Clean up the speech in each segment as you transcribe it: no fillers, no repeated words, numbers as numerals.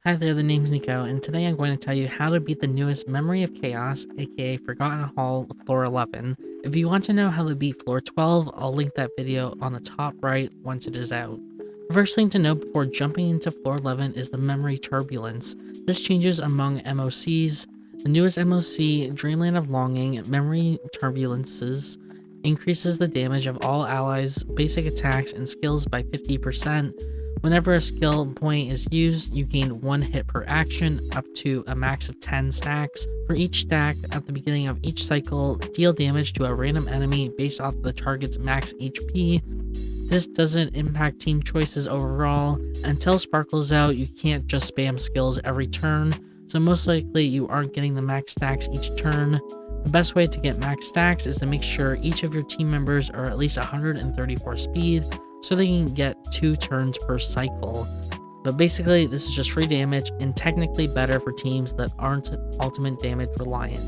Hi there, the name's Nico, and today I'm going to tell you how to beat the newest Memory of Chaos, aka Forgotten Hall, Floor 11. If you want to know how to beat Floor 12, I'll link that video on the top right once it is out. The first thing to know before jumping into Floor 11 is the Memory Turbulence. This changes among MoCs. The newest MoC, Dreamland of Longing, Memory Turbulences, increases the damage of all allies' basic attacks and skills by 50%. Whenever a skill point is used, you gain 1 hit per action, up to a max of 10 stacks. For each stack, at the beginning of each cycle, deal damage to a random enemy based off the target's max HP. This doesn't impact team choices overall. Until Sparkle's out, you can't just spam skills every turn, so most likely you aren't getting the max stacks each turn. The best way to get max stacks is to make sure each of your team members are at least 134 speed, so they can get 2 turns per cycle. But basically, this is just free damage and technically better for teams that aren't ultimate damage reliant.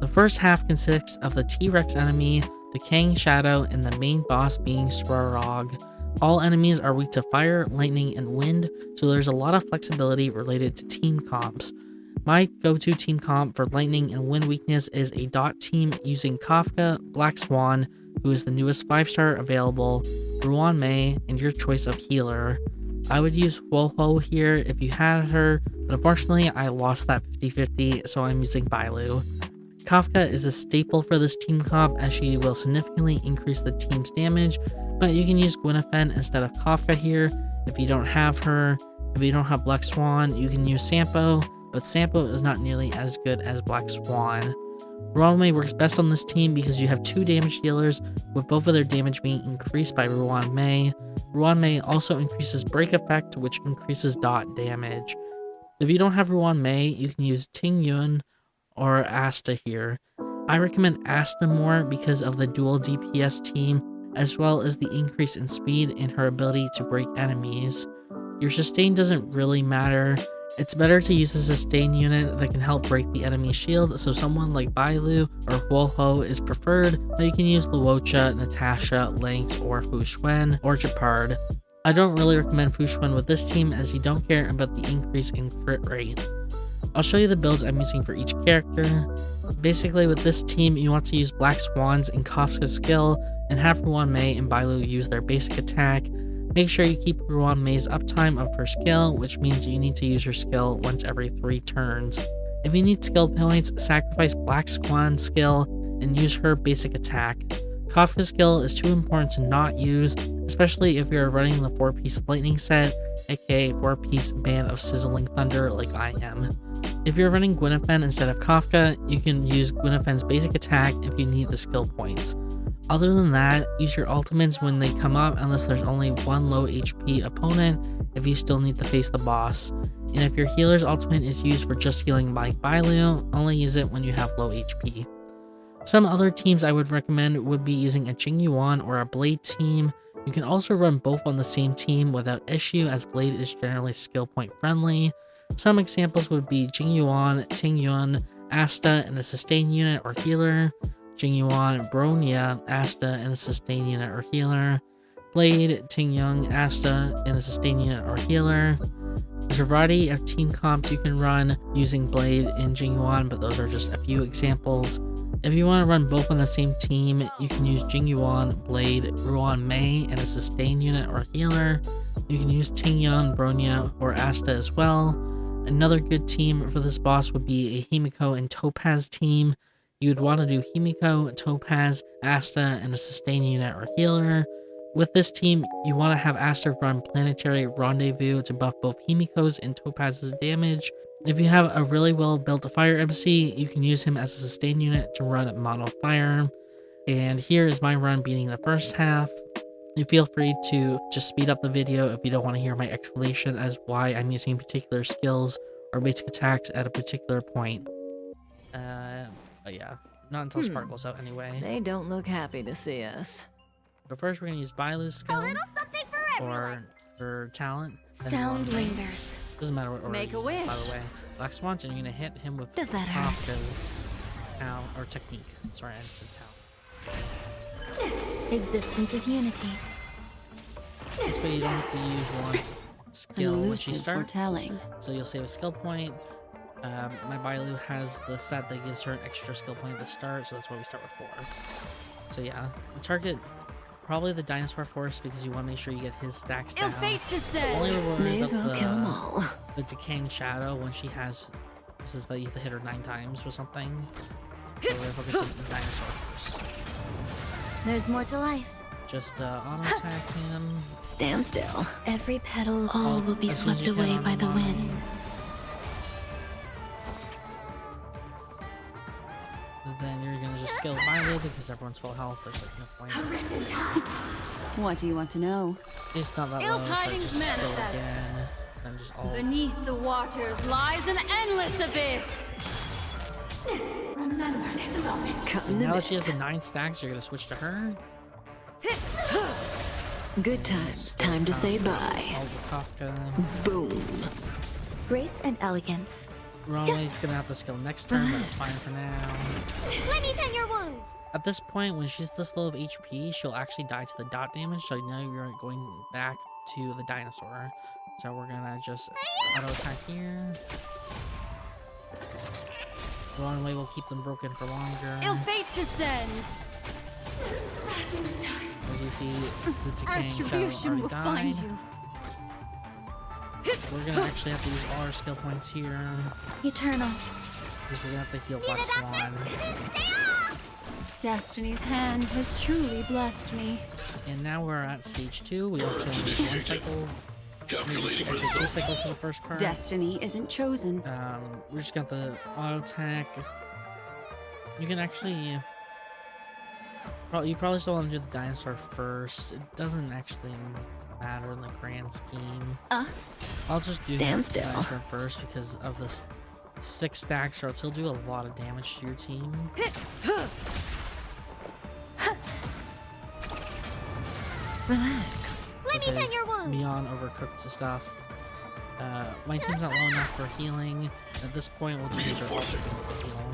The first half consists of the T-Rex enemy, Decaying Shadow, and the main boss being Svarog. All enemies are weak to fire, lightning, and wind, so there's a lot of flexibility related to team comps. My go-to team comp for lightning and wind weakness is a dot team using Kafka, Black Swan, who is the newest 5-star available, Ruan Mei, and your choice of healer. I would use Woho here if you had her, but unfortunately I lost that 50-50, so I'm using Bailu. Kafka is a staple for this team comp as she will significantly increase the team's damage, but you can use Gwyneth instead of Kafka here if you don't have her. If you don't have Black Swan, you can use Sampo, but Sampo is not nearly as good as Black Swan. Ruan Mei works best on this team because you have 2 damage healers, with both of their damage being increased by Ruan Mei. Ruan Mei also increases break effect, which increases dot damage. If you don't have Ruan Mei, you can use Ting Yun or Asta here. I recommend Asta more because of the dual DPS team, as well as the increase in speed and her ability to break enemies. Your sustain doesn't really matter. It's better to use a sustain unit that can help break the enemy shield, so someone like Bailu or Woho is preferred, but you can use Luocha, Natasha, Lynx, or Fu Xuan, or Japard. I don't really recommend Fu Xuan with this team as you don't care about the increase in crit rate. I'll show you the builds I'm using for each character. Basically with this team, you want to use Black Swans and Kafka's skill, and have Ruan Mei and Bailu use their basic attack. Make sure you keep Ruan Mei's uptime of her skill, which means you need to use her skill once every 3 turns. If you need skill points, sacrifice Black Swan's skill and use her basic attack. Kafka's skill is too important to not use, especially if you're running the 4-piece lightning set, aka 4-piece Band of Sizzling Thunder like I am. If you're running Gwyneth instead of Kafka, you can use Gwyneth's basic attack if you need the skill points. Other than that, use your ultimates when they come up unless there's only 1 low HP opponent if you still need to face the boss. And if your healer's ultimate is used for just healing like Bailu, only use it when you have low HP. Some other teams I would recommend would be using a Jing Yuan or a Blade team. You can also run both on the same team without issue as Blade is generally skill point friendly. Some examples would be Jing Yuan, Ting Yun, Asta, and a sustain unit or healer. Jing Yuan, Bronya, Asta, and a sustain unit or healer. Blade, Ting Yun, Asta, and a sustain unit or healer. There's a variety of team comps you can run using Blade and Jing Yuan, but those are just a few examples. If you want to run both on the same team, you can use Jing Yuan, Blade, Ruan Mei, and a sustain unit or healer. You can use Ting Yun, Bronya, or Asta as well. Another good team for this boss would be a Himiko and Topaz team. You'd want to do Himiko, Topaz, Asta, and a sustain unit or healer. With this team, you want to have Asta run Planetary Rendezvous to buff both Himiko's and Topaz's damage. If you have a really well built Fire MC, you can use him as a sustain unit to run Mono Fire. And here is my run beating the first half. You feel free to just speed up the video if you don't want to hear my explanation as why I'm using particular skills or basic attacks at a particular point. But yeah, not until Sparkle's out anyway. They don't look happy to see us. So first we're gonna use Bailu's skill, A little something for everyone. or her talent. Sound lingers. Doesn't matter what order Make you a use this, by wish. the way. Black Swans, and you're gonna hit him with Does that hurt? Kafka's talent or technique. Sorry, I just said talent. Existence is unity. This way you don't have to use once skill when she elusive starts. foretelling. So you'll save a skill point. My Bailu has the set that gives her an extra skill point at the start, so that's why we start with 4. So yeah, the target, probably the dinosaur first, because you want to make sure you get his stacks down. Only reward May as of well kill them all. the decaying shadow when she has, this is that you have to hit her 9 times or something. So we're gonna focus on the dinosaur first. There's more to life. Just auto attack him. Stand still. Every petal. All will be as soon as swept you can away on by the mine. wind. Then you're gonna just skill Bailu because everyone's full health. There's like no point. What do you want to know? It's not that low, so I just skill again. Then just all. Beneath the waters lies an endless abyss. Remember this moment. And now that she has the 9 stacks, you're gonna switch to her. Good times. Time to say bye. All the Kafka. Boom. Grace and elegance. Ronway's gonna have to skill next turn, but it's fine for now. Let me tend your wounds. At this point, when she's this low of HP, she'll actually die to the dot damage, so you know you're going back to the dinosaur. So we're gonna just auto attack here. Runaway will keep them broken for longer. Ill fate descends. As you see, the decaying shadow Retribution already will find died. you. We're gonna actually have to use all our skill points here, Eternal. because we're gonna have to heal Black Swan. Destiny's hand has truly blessed me. And now we're at stage 2. We actually need 1 cycle. Calculating Actually, 2 results. cycles for the first part. Destiny isn't chosen. We're just got the auto attack. You can actually. You probably still want to do the dinosaur first. It doesn't actually matter in the grand scheme. I'll just do Stand the still. dinosaur first because of this 6 stacks, so it'll still do a lot of damage to your team. Relax. Let me tend your wounds. Beyond overcooked stuff. My team's not low enough for healing. At this point, we'll just use our Reinforcing. ultimate to heal.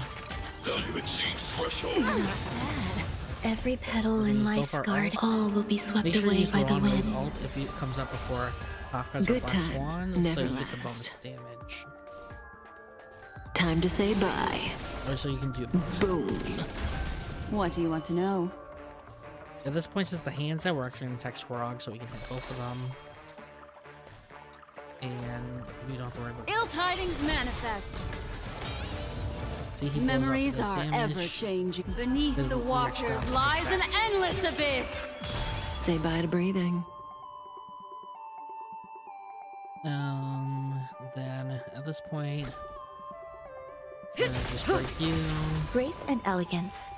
Value exceeds threshold. Every petal We're in gonna use life's both our garden. ults. All will be swept Make sure you away use by the Ronway's wind. ult if it comes up before Kafka's or Good Black times Swan, never so you get the last. bonus damage. Time to say bye. Or so you can do bonus. Boom. What do you want to know? At this point, since the hand's out, we're actually going to attack Svarog so we can hit both of them. And we don't have to worry about Ill tidings manifest. See, he blows up Memories this are damage. ever changing. Beneath Then the we waters extract lies an attacks. endless abyss. Say bye to breathing. Then at this point, we're gonna just break you. Grace and elegance.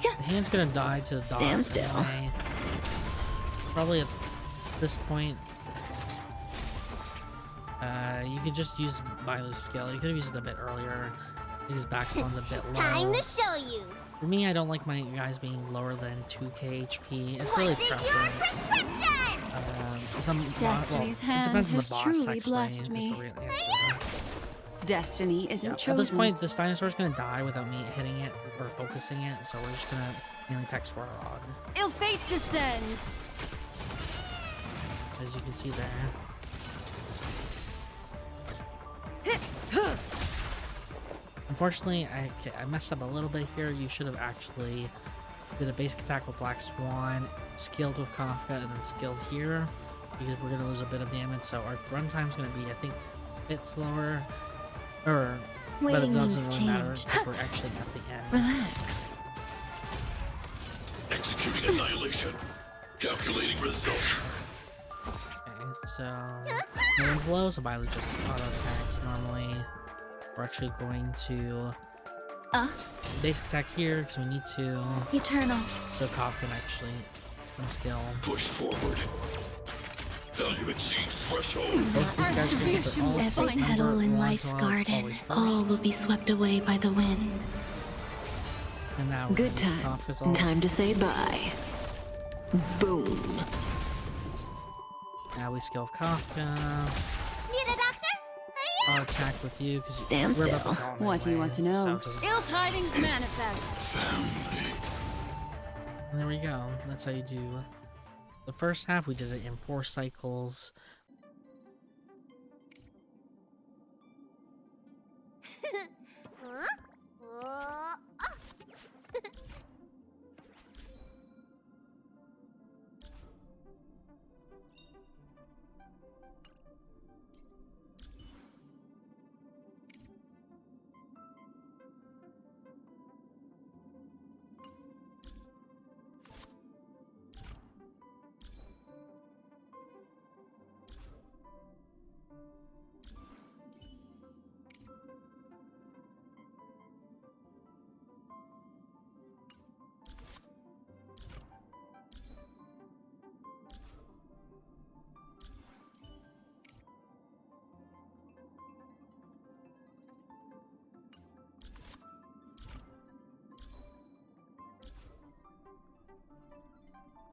The hand's gonna die to the dots Stand still. anyway. Probably at this point, you could just use Bailu's skill. You could have used it a bit earlier. Because Backspawn's a bit low. Time to show you. For me, I don't like my guys being lower than 2k HP. It's really What's in your preference. prescription? Destiny's it hand depends on the has boss, truly actually, blessed is me. the real answer. Destiny isn't Yeah, chosen. at this point, this dinosaur's gonna die without me hitting it or focusing it, so we're just gonna mainly attack Svarog, Ill fate descends. as you can see there. Unfortunately, I messed up a little bit here. You should have actually did a basic attack with Black Swan, skilled with Kafka, and then skilled here, because we're gonna lose a bit of damage. So our runtime's gonna be, I think, a bit slower, but it Waiting doesn't means really matter change. because we're actually at the end. Relax. Executing annihilation. Calculating result. Okay, so no one's low, so Bailu just auto attacks normally. We're actually going to basic attack here because we need to, Eternal. so Kop can actually spin skill. Push forward. Value exceeds threshold. Both these guys can get their ults, so Every petal remember, in we want life's to garden. always first. All will be swept away by the wind. And now we're Good gonna use times. Kafka's ult. Time to say bye. Boom. Now we skill with Kafka. Need a doctor? I'll attack with you because Stand we're about still. to call What do you want to know? So it doesn't- Ill tidings manifest. And there we go. That's how you do the first half. We did it in 4 cycles. Huh? Oh.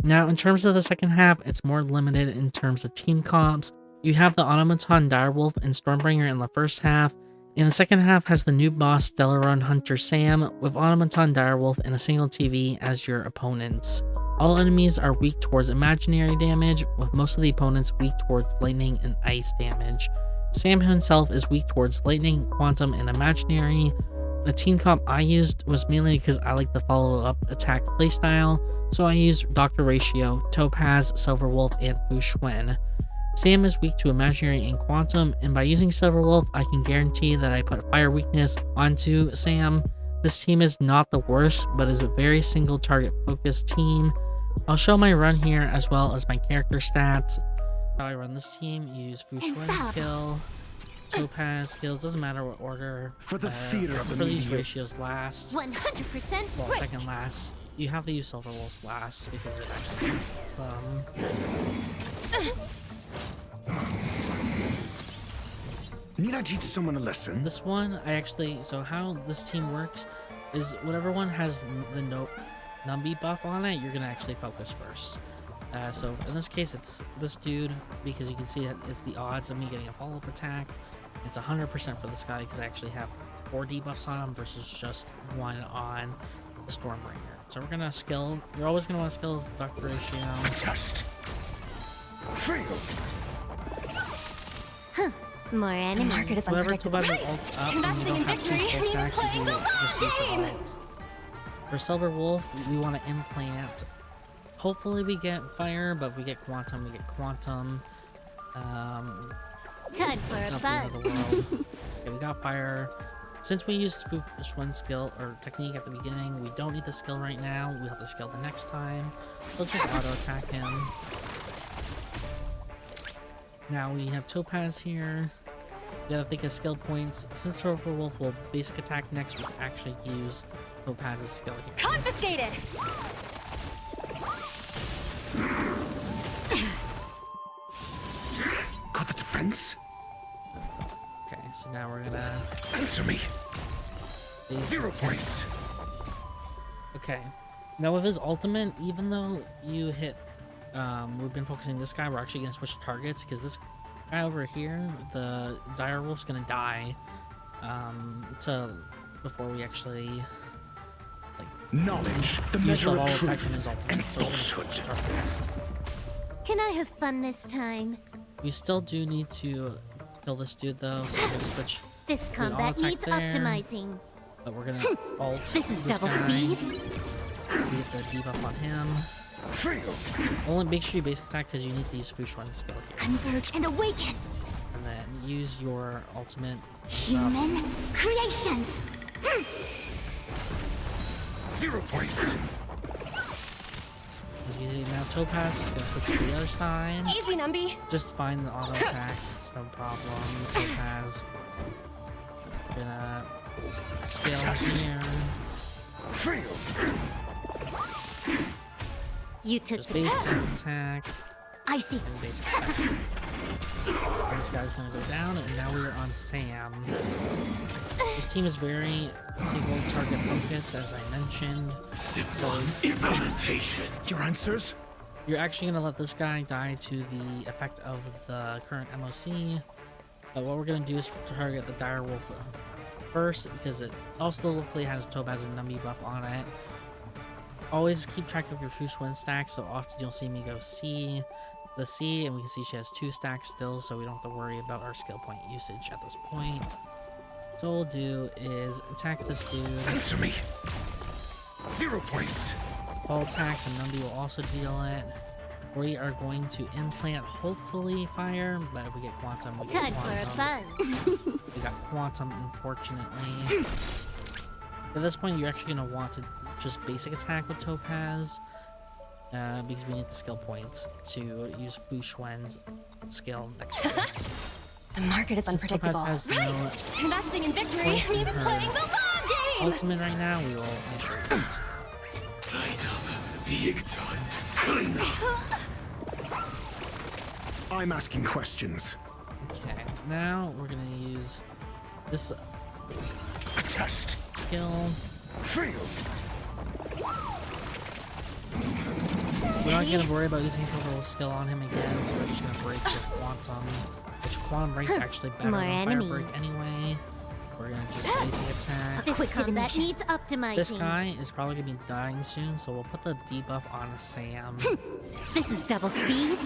Now, in terms of the second half, it's more limited in terms of team comps. You have the Automaton Direwolf and Stormbringer in the first half, and the second half has the new boss Stellaron Hunter Sam with Automaton Direwolf and a single TV as your opponents. All enemies are weak towards imaginary damage, with most of the opponents weak towards lightning and ice damage. Sam himself is weak towards lightning, quantum, and imaginary. The team comp I used was mainly because I like the follow-up attack playstyle, so I used Dr. Ratio, Topaz, Silverwolf, and Fu Xuan. Sam is weak to imaginary and quantum, and by using Silverwolf, I can guarantee that I put fire weakness onto Sam. This team is not the worst, but is a very single target focused team. I'll show my run here as well as my character stats. How I run this team, you use Fu Xuan's skill, Topaz skills, doesn't matter what order. For the theater of the for these media. ratios last. 100% Well, right. second last. You have to use Silverwolf's last because it actually Need I teach someone a lesson? this one I actually, so how this team works is whatever one has the Numbi buff on it, you're gonna actually focus first. So in this case it's this dude, because you can see that it's the odds of me getting a follow-up attack. It's 100% for this guy because I actually have 4 debuffs on him versus just 1 on the Stormbringer. So we're gonna skill, you're always gonna want to skill Dr. Ratio. Test. Fail. More enemies. Market is Whoever unpredictable. Topaz ults up and you don't have 2 full stacks, you can just use your ult. For Silver Wolf, we want to implant. Hopefully we get fire, but if we get quantum, we get quantum. Time for a Not the end of buzz. the world. Okay, we got fire. Since we used Fu Xuan's skill or technique at the beginning, we don't need the skill right now. We'll have the skill the next time. We'll just auto attack him. Now we have Topaz here. We gotta think of skill points. Since Silver Wolf will basic attack next, we can actually use Topaz's skill here. Confiscated! Got the defense? Okay, so now we're gonna Answer me. basic 0 attack. points. Okay. Now with his ultimate, even though you hit, we've been focusing this guy, we're actually gonna switch targets because this guy over here, the Direwolf's gonna die, before we actually Knowledge, the use measure the wall of attack truth in his ultimate. and So we're gonna switch falsehood. targets. Can I have fun this time? We still do need to kill this dude though, so we're gonna switch, This all combat attack needs there. optimizing. but we're gonna ult This is double guy. speed. We get the debuff on him. Fail. Only make sure you basic attack because you need to use Fu Xuan's skill here. Converge and awaken. And then use your ultimate. Human creations. 0 points. Now Topaz is gonna switch to the other side. Easy, Numby. Just find the auto attack, it's no problem. Topaz. Gonna scale here. Fail. You took Just the basic attack I see. and basic attack. And this guy's gonna go down, and now we're on Sam. This team is very single target focused, as I mentioned. So Implementation. Your answers? you're actually gonna let this guy die to the effect of the current MoC. But what we're gonna do is target the Direwolf first, because it also locally has Topaz and Numbi buff on it. Always keep track of your Fu Xuan stacks, so often you'll see me go the C, and we can see she has 2 stacks still, so we don't have to worry about our skill point usage at this point. So what we'll do is attack this dude. Answer me. 0 points. All attacks, and Numby will also deal it. We are going to implant, hopefully, fire, but if we get quantum, we get Time for a quantum. buzz. We got quantum, unfortunately. At this point, you're actually going to want to just basic attack with Topaz, because we need the skill points to use Fu Xuan's skill next turn. The market is Since unpredictable. Topaz has no Investing in victory point in means her playing the long game. ultimate right now, we will make sure we don't. Clean up. I'm asking questions. Okay, now we're going to use this A test. skill. Fail. We're not gonna worry about using some little skill on him again. We're just gonna break with quantum, which quantum break's actually better More than fire break enemies. anyway. We're gonna just basic attack. This combat needs optimizing. This guy is probably gonna be dying soon, so we'll put the debuff on Sam. This is double speed.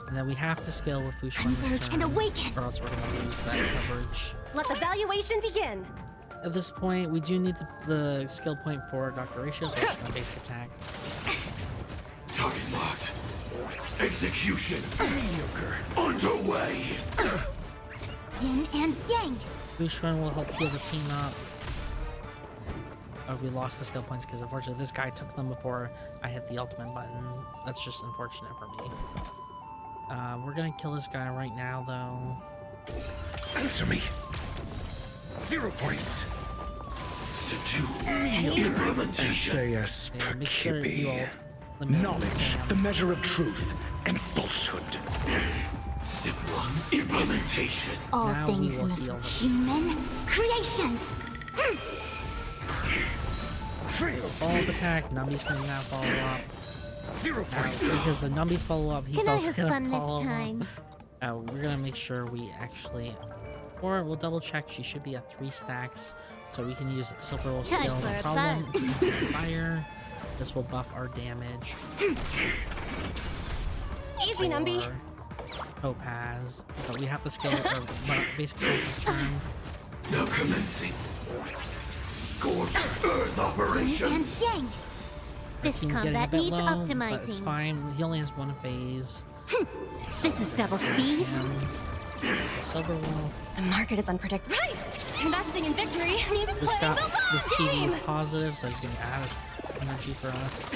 And then we have to skill with Fu Xuan this Converge turn, and awaken. or else we're gonna lose that coverage. Let the valuation begin. At this point, we do need the skill point for Dr. Ratio, so we're just gonna basic attack. Target locked. Execution Mediocre. underway. Yin and yang. Fu Xuan will help heal the team up. Oh, we lost the skill points because unfortunately this guy took them before I hit the ultimate button. That's just unfortunate for me. We're gonna kill this guy right now, though. Answer me. 0 points. Implementation. SAS And make sure you Perkibi. ult the minute Knowledge, Sam. the measure of truth and falsehood. Step 1. Implementation. All Now we things will must heal them. human creations. Fail. Follow-up attack, Numby's gonna now follow up. 0 points. Because the Numby's follow up, he's Can I also have gonna fun this follow time? up. We're gonna make sure we actually, or we'll double check. She should be at 3 stacks, so we can use Silver Roll Time skill. for No a problem. fun. Fire. This will buff our damage. Easy, Numby. for Topaz, but we have to skill or basically this turn. Now commencing. Scorched Earth Yin operations. and yang. This Team getting a combat bit needs low, but it's optimizing. fine. He only has 1 phase. This is double speed. Silver Wolf. The market is unpredictable. Right. Investing in victory means This playing got the long this TV game. is positive, so he's gonna add his energy for us.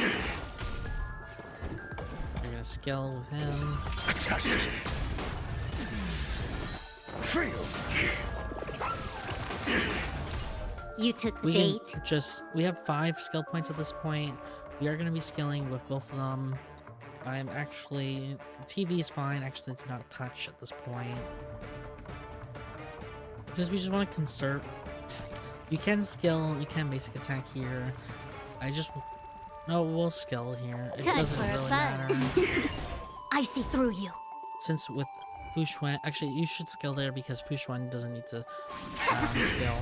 We're gonna skill with him. A test. Fail. You took the We bait. can just we have 5 skill points at this point. We are gonna be skilling with both of them. I'm actually TV is fine. Actually, it's not touch at this point. Just we just want to conserve. You can skill. You can basic attack here. No, we'll skill here. It Time doesn't for a really fun. matter. I see through you. Since with Fu Xuan, actually you should skill there because Fu Xuan doesn't need to skill.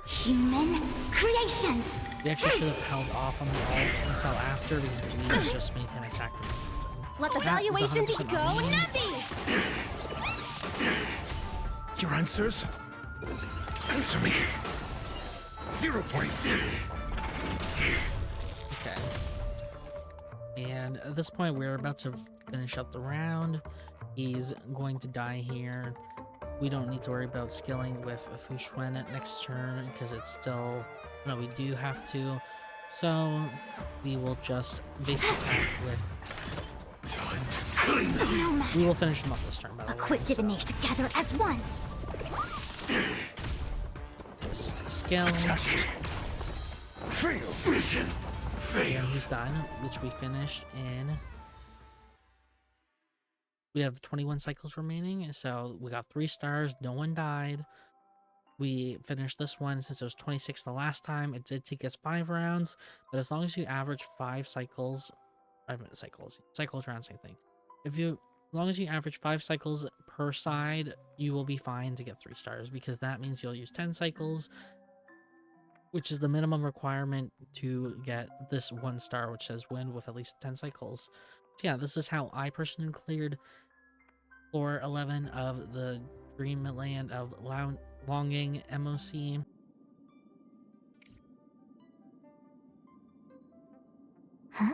Human creations. We actually should have held off on the ult until after because we just made him attack from the Let the That was valuation be 100% go, on me. Numby. Your answers? Answer me. 0 points. Okay. And at this point, we're about to finish up the round. He's going to die here. We don't need to worry about skilling with Fu Xuan at next turn because it's still... No, we do have to. So we will just base attack with... No matter. We will finish him up this turn, by the way. Equip so divination together as one. just skill. Test. Fail. Mission And failed. he's done, which we finished in... We have 21 cycles remaining, so we got 3 stars, no one died. We finished this one since it was 26 the last time. It did take us 5 rounds, but as long as you average 5 cycles, cycles around same thing. As long as you average 5 cycles per side, you will be fine to get 3 stars because that means you'll use 10 cycles, which is the minimum requirement to get this 1 star, which says win with at least 10 cycles. So yeah, this is how I personally cleared floor 11 of the Dreamland of Longing MoC. Huh?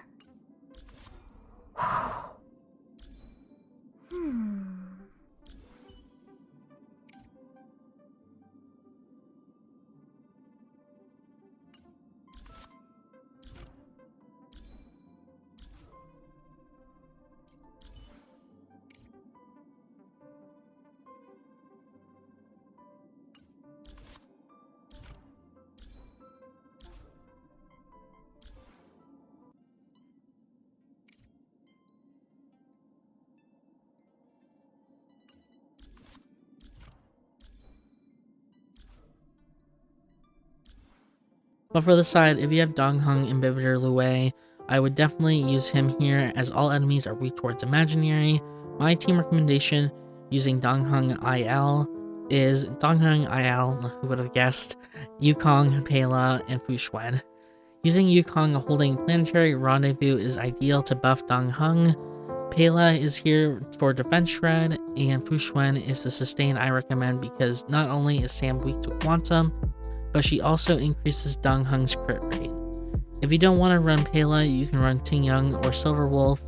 But for the side, if you have Dan Heng Imbibitor Lunae, I would definitely use him here, as all enemies are weak towards imaginary. My team recommendation using Dan Heng IL is Dan Heng IL, who would have guessed, Yukong, Pela, and Fushuen. Using Yukong holding Planetary Rendezvous is ideal to buff Dan Heng. Pela is here for Defense Shred, and Fushuen is the sustain I recommend because not only is Sam weak to Quantum, but she also increases Dan Heng's crit rate. If you don't want to run Pela, you can run Ting Young or Silver Wolf.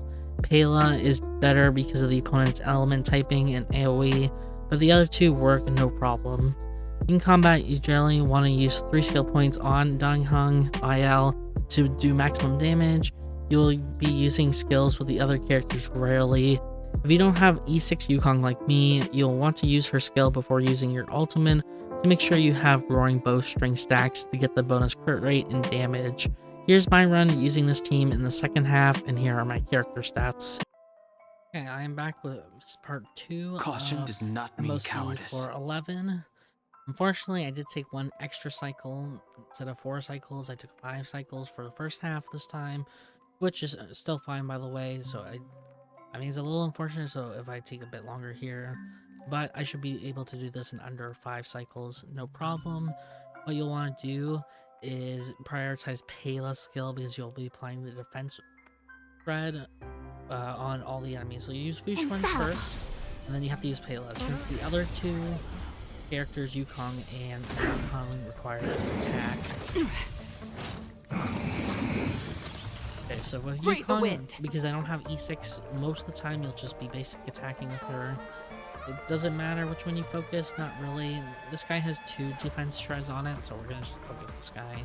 Pela is better because of the opponent's element typing and AoE, but the other two work no problem. In combat, you generally want to use 3 skill points on Dan Heng IL to do maximum damage. You'll be using skills with the other characters rarely. If you don't have E6 Yukong like me, you'll want to use her skill before using your ultimate to make sure you have Roaring Bowstring stacks to get the bonus crit rate and damage. Here's my run using this team in the second half, and here are my character stats. Okay, I am back with part 2 Caution of does not mean MoC cowardice. for 11. Unfortunately, I did take 1 extra cycle. Instead of 4 cycles, I took 5 cycles for the first half this time, which is still fine, by the way. So I mean, it's a little unfortunate, so if I take a bit longer here, but I should be able to do this in under 5 cycles, no problem. What you'll want to do is prioritize Pela's skill because you'll be applying the defense spread on all the enemies. So you use Fushuen first, and then you have to use Pela, since the other 2 characters, Yukong and Dan Heng, require an attack. Okay, so with Yukong, because I don't have E6, most of the time you'll just be basic attacking with her. It doesn't matter which one you focus, not really. This guy has 2 defense shreds on it, so we're gonna just focus this guy.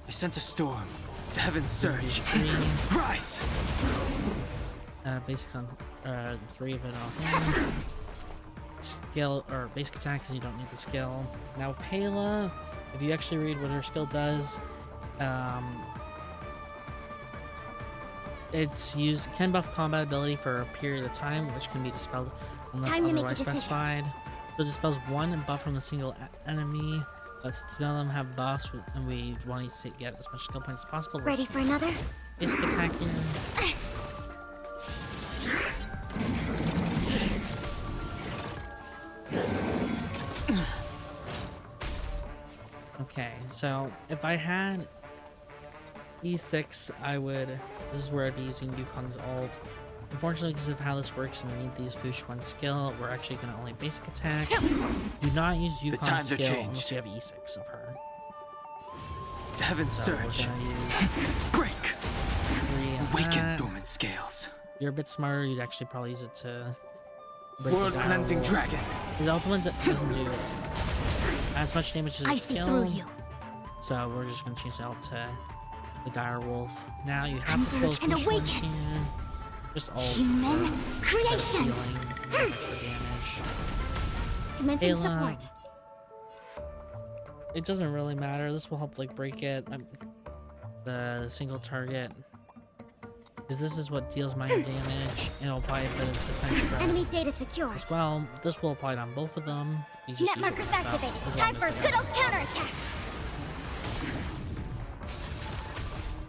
I sense a storm. The heavens surge. Rise! Basics on 3 of it on him. Skill, or basic attack, because you don't need the skill. Now Pela, if you actually read what her skill does, it's can buff combat ability for a period of time, which can be dispelled unless otherwise specified. So it dispels 1 buff from a single enemy, but since none of them have buffs, and we want to get as much skill points as possible. Ready for another? Basic attack here. Okay, so if I had E6, I would. This is where I'd be using Yukong's ult. Unfortunately, because of how this works and we need these Fushuen skill, we're actually going to only basic attack. Do not use Yukong's skill unless you have E6 of her. The heavens surge. Break! 3 of Awaken that. dormant scales. If you're a bit smarter, you'd actually probably use it to break World the dire cleansing wolf. dragon. His ultimate doesn't do as much damage as I his see skill. through you. So we're just going to change it out to the dire wolf. Now you have the skill Converge and Fushuen awaken. here. Just ult. Human for creations. healing, extra damage. Commencing Pela, support. it doesn't really matter. This will help like break it. The single target. Because this is what deals minor damage. And it'll apply a bit of defense shred Enemy data secured. as well. This will apply it on both of them. You just Net use it markers once up, activated. as Time long for as a they good are- old counterattack.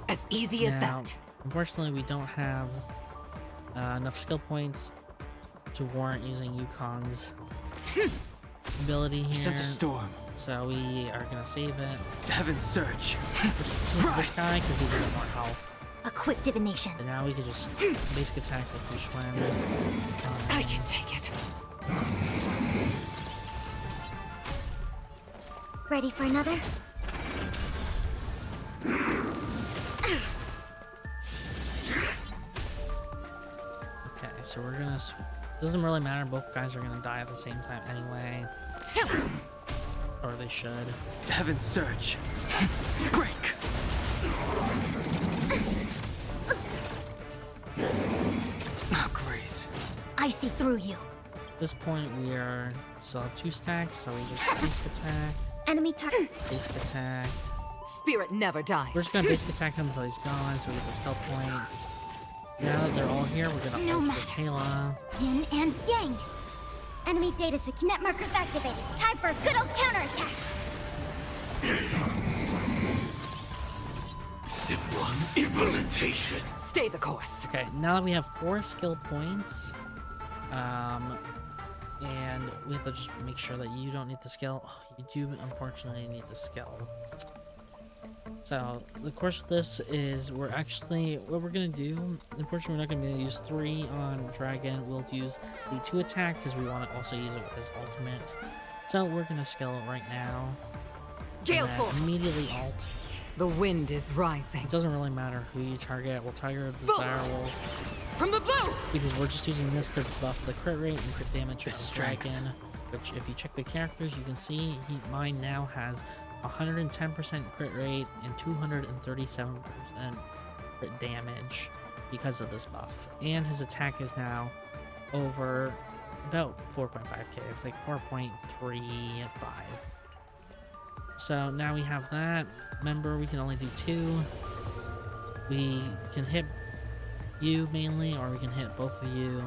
As easy as Now, that. unfortunately, we don't have enough skill points to warrant using Yukong's ability here. Sense a storm. So we are gonna save it. The heavens surge. This Rise! guy because he's a bit more health. A quick divination. But now we can just basic attack with Fushuen. I can take it. Ready for another? Okay, so we're gonna. Doesn't really matter. Both guys are gonna die at the same time anyway. Or they should. Heaven's Surge. Break! Oh, Grace. I see through you. At this point, we are still have 2 stacks, so we just basic attack, Enemy target. basic attack. Spirit never dies. We're just gonna basic attack him until he's gone, so we get the skill points. Now that they're all here, we're gonna No ult matter. with Kayla. Yin and yang. Enemy data secure. Net markers activated. Time for a good old counterattack. Step 1, implementation. Stay the course. Okay, now that we have 4 skill points, and we have to just make sure that you don't need the skill. Oh, you do unfortunately need the skill. So the course of this is what we're gonna do. Unfortunately, we're not gonna be able to use 3 on Dragon. We'll use the 2 attack because we want to also use it with his ultimate. So we're gonna skill it right now. Gale And then force. immediately ult. The wind is rising. It doesn't really matter who you target. We'll target the Bolt. direwolf From the blue! because we're just using this to buff the crit rate and crit damage The of the strength. dragon. Which, if you check the characters, you can see mine now has 110% crit rate and 237% crit damage because of this buff. And his attack is now over about 4.5k, like 4.35. So now we have that. Remember, we can only do 2. We can hit you mainly, or we can hit both of you.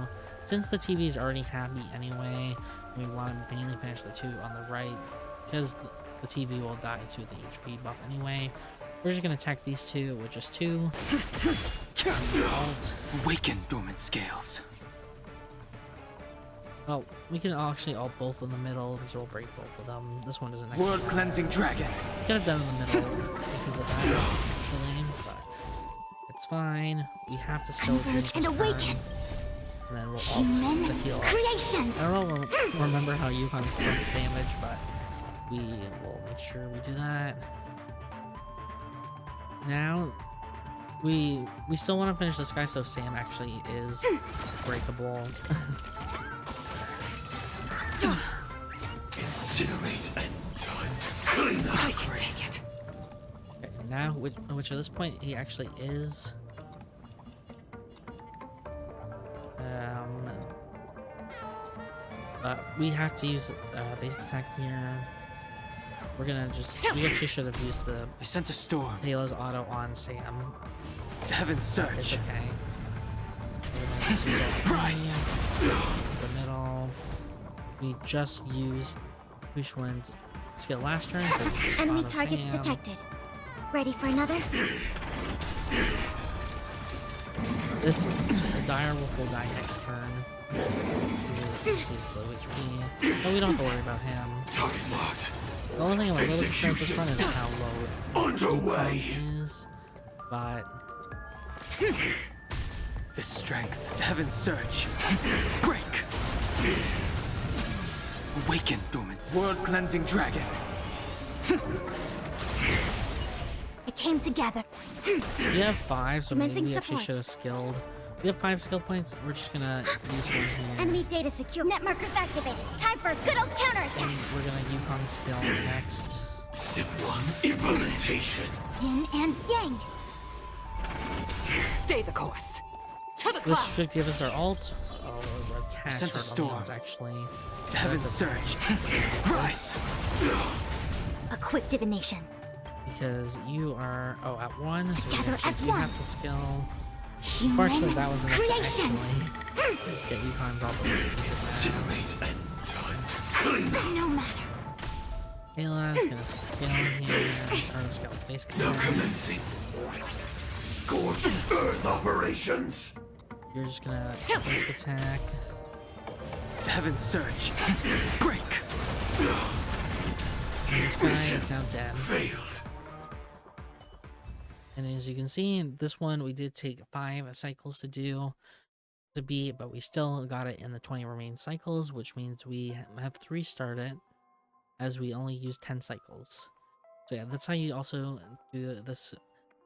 Since the TV is already happy anyway, we want to mainly finish the 2 on the right, because the TV will die to the HP buff anyway. We're just going to attack these 2 with just 2. Alt. Awaken dormant scales. Well, we can actually alt both in the middle because we'll break both of them. This one doesn't World cleansing dragon. We could have done it in the middle because of that, actually, but it's fine. We have to still Converge and awaken. And then we'll alt the Human heal up. creations. I don't remember how Yukon took damage, but we will make sure we do that. Now, we still want to finish this guy, so Sam actually is breakable. Incinerate and time to clean up. I can take it. Okay, now, which at this point he actually is. But we have to use basic attack here. We're gonna just. We actually should have used the I sent a storm. Halo's auto on Sam. Heaven's But it's Surge. okay. We're gonna just use that Rise. the middle. We just used Hushwen's skill last turn. So we just Enemy auto targets Sam. detected. Ready for another? This dire wolf will die next turn. This is low HP. But we don't have to worry about him. Target locked. The only thing I'm a little bit concerned with this run is how low Underway. Yukon is. But The strength. Heaven's Surge. Break. Awaken dormant. World cleansing dragon. It came together. we have 5, so maybe Commencing we actually support. should have skilled. We have 5 skill points. We're just gonna use one here. Enemy data secure. Net markers activated. Time for a good old counterattack. And we're gonna Yukon skill next. Step 1, implementation. Yin and yang. Stay the course. To the This clouds. should give us our ult. Oh, we're attached Sent a our storm. ult, actually. Heaven's That's Surge. Rise. A quick divination. Because you are at 1, so we Together actually as do one. have the skill. Human Unfortunately, that was enough to creations. actually get Yukon's ult. Incinerate and time to clean up. No matter. Kayla's gonna skill here. Or skill face Now command. commencing. Scorched Earth operations. You're just gonna basic attack. Heaven's Surge. Break. And this guy is now dead. Failed. And as you can see, in this one we did take 5 cycles to beat, but we still got it in the 20 remaining cycles, which means we have 3 started. as we only use 10 cycles. So yeah, that's how you also do this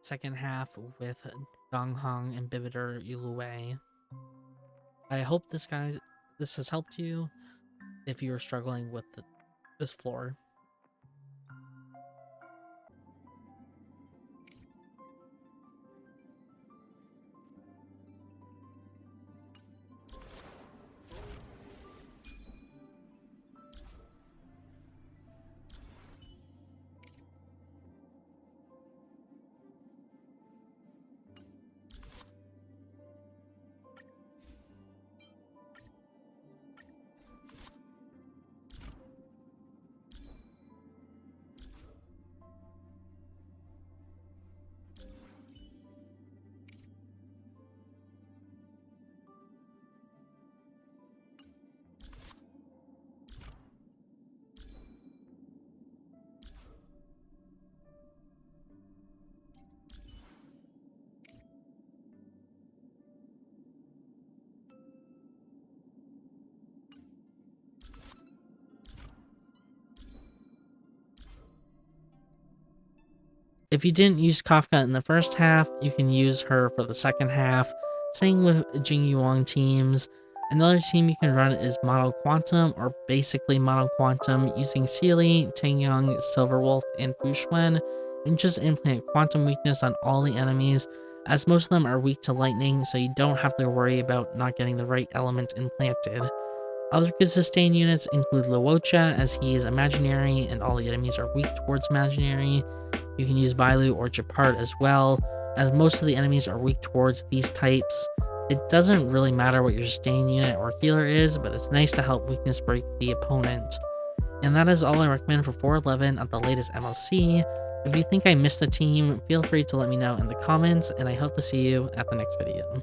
second half with Dan Heng and Imbibitor Lunae. I hope this has helped you if you're struggling with this floor. If you didn't use Kafka in the first half, you can use her for the second half. Same with Jing Yuan teams. Another team you can run is Model Quantum, or basically Model Quantum, using Sealy, Tangyang, Silverwolf, and Fushuen, and just implant Quantum weakness on all the enemies, as most of them are weak to lightning, so you don't have to worry about not getting the right element implanted. Other good sustain units include Luocha, as he is imaginary and all the enemies are weak towards imaginary. You can use Bailu or Japart as well, as most of the enemies are weak towards these types. It doesn't really matter what your sustain unit or healer is, but it's nice to help weakness break the opponent. And that is all I recommend for 411 at the latest MoC. If you think I missed a team, feel free to let me know in the comments, and I hope to see you at the next video.